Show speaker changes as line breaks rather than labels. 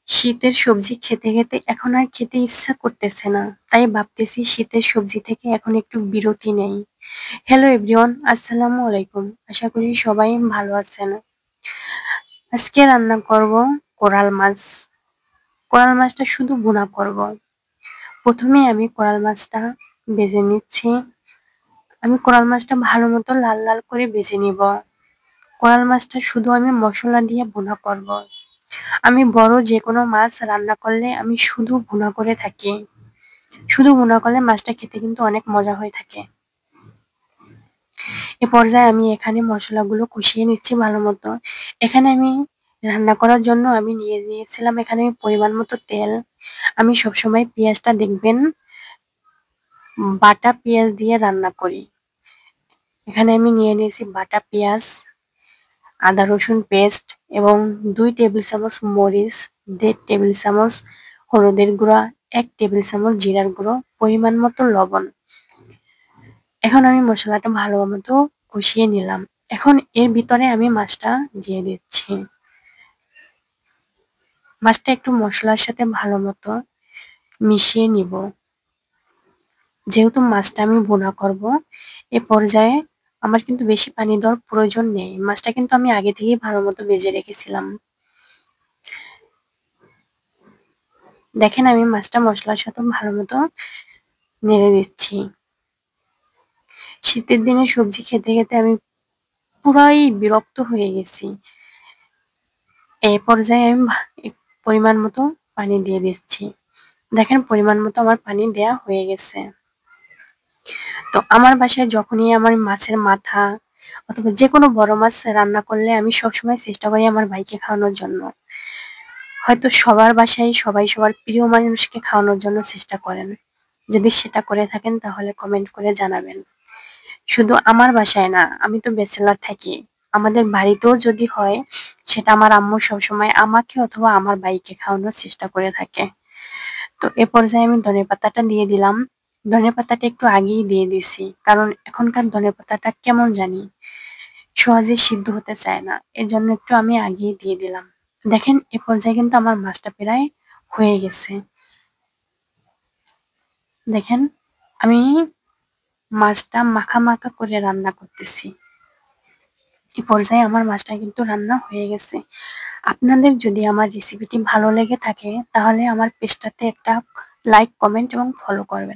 শীতের সবজি খেতে খেতে এখন আর খেতে ইচ্ছা করতেছে না, তাই ভাবতেছি শীতের সবজি থেকে এখন একটু বিরতি নেই। হ্যালো এভরিওয়ান, আসসালামু আলাইকুম। আশা করি সবাই ভালো আছেন। আজকে রান্না করব কোরাল মাছ। কোরাল মাছটা শুধু ভুনা করব। প্রথমে আমি কোরাল মাছটা ভেজে নিচ্ছি। আমি কোরাল মাছটা ভালো মতো লাল লাল করে ভেজে নিব। কোরাল মাছটা শুধু আমি মশলা দিয়ে ভুনা করব। আমি বড় যে কোনো মাছ রান্না করলে আমি শুধু ভুনা করে থাকি। শুধু ভুনা করলে মাছটা খেতে কিন্তু অনেক মজা হয়ে থাকে। এ পর্যায়ে আমি এখানে মশলাগুলো কষিয়ে নিচ্ছি ভালো মতো। এখানে আমি রান্না করার জন্য আমি নিয়ে নিয়েছিলাম এখানে আমি পরিমাণ মতো তেল। আমি সবসময় পেঁয়াজটা দেখবেন বাটা পেঁয়াজ দিয়ে রান্না করি। এখানে আমি নিয়ে নিয়েছি বাটা পেঁয়াজ, আদা রসুন পেস্ট এবং 2 টেবিল চামচ মরিচ, 1.5 টেবিল চামচ হলুদের গুঁড়া, 1 টেবিল চামচ জিরার গুঁড়ো, পরিমাণ মতো লবণ। এখন আমি মশলাটা ভালো মতো কষিয়ে নিলাম। এখন এর ভিতরে আমি মাছটা দিয়ে দিচ্ছি। মাছটা একটু মশলার সাথে ভালো মতো মিশিয়ে নিব। যেহেতু মাছটা আমি ভুনা করব, এ পর্যায়ে আমার কিন্তু বেশি পানি দেওয়ার প্রয়োজন নেই। মাছটা কিন্তু আমি আগে থেকেই ভালো মতো ভেজে রেখেছিলাম। দেখেন আমি মাছটা মশলার সাথে ভালো মতো নেড়ে দিচ্ছি। শীতের দিনে সবজি খেতে খেতে আমি পুরাই বিরক্ত হয়ে গেছি। এই পর্যায়ে আমি পরিমাণ মতো পানি দিয়ে দিচ্ছি। দেখেন পরিমাণ মতো আমার পানি দেয়া হয়ে গেছে। তো আমার বাসায় যখনই আমার মাছের মাথা অথবা যে কোনো বড় মাছ রান্না করলে আমি সবসময় চেষ্টা করি আমার ভাইকে খাওয়ানোর জন্য। হয়তো সবার বাসায় সবাই সবার প্রিয় মানুষকে খাওয়ানোর জন্য চেষ্টা করেন। যদি সেটা করে থাকেন তাহলে কমেন্ট করে জানাবেন। শুধু আমার বাসায় না, আমি তো ব্যাচেলর থাকি। আমাদের বাড়িতেও যদি হয়, সেটা আমার আম্মু সবসময় আমাকে অথবা আমার ভাইকে খাওয়ানোর চেষ্টা করে থাকে। তো এ পর্যায়ে আমি ধনেপাতাটা দিয়ে দিলাম। ধনেপাতাটা একটু আগেই দিয়ে দিছি, কারণ এখনকার ধনেপাতাটা কেমন জানি সহজে সিদ্ধ হতে চায় না, এজন্য একটু আমি আগেই দিয়ে দিলাম। দেখেন এ পর্যায়ে কিন্তু আমার মাছটা প্রায় হয়ে গেছে। দেখেন আমি মাছটা মাখা মাখা করে রান্না করতেছি। এই পর্যায়ে আমার মাছটা কিন্তু রান্না হয়ে গেছে। আপনাদের যদি আমার রেসিপিটি ভালো লেগে থাকে তাহলে আমার পেজটাতে একটা লাইক, কমেন্ট এবং ফলো করবেন।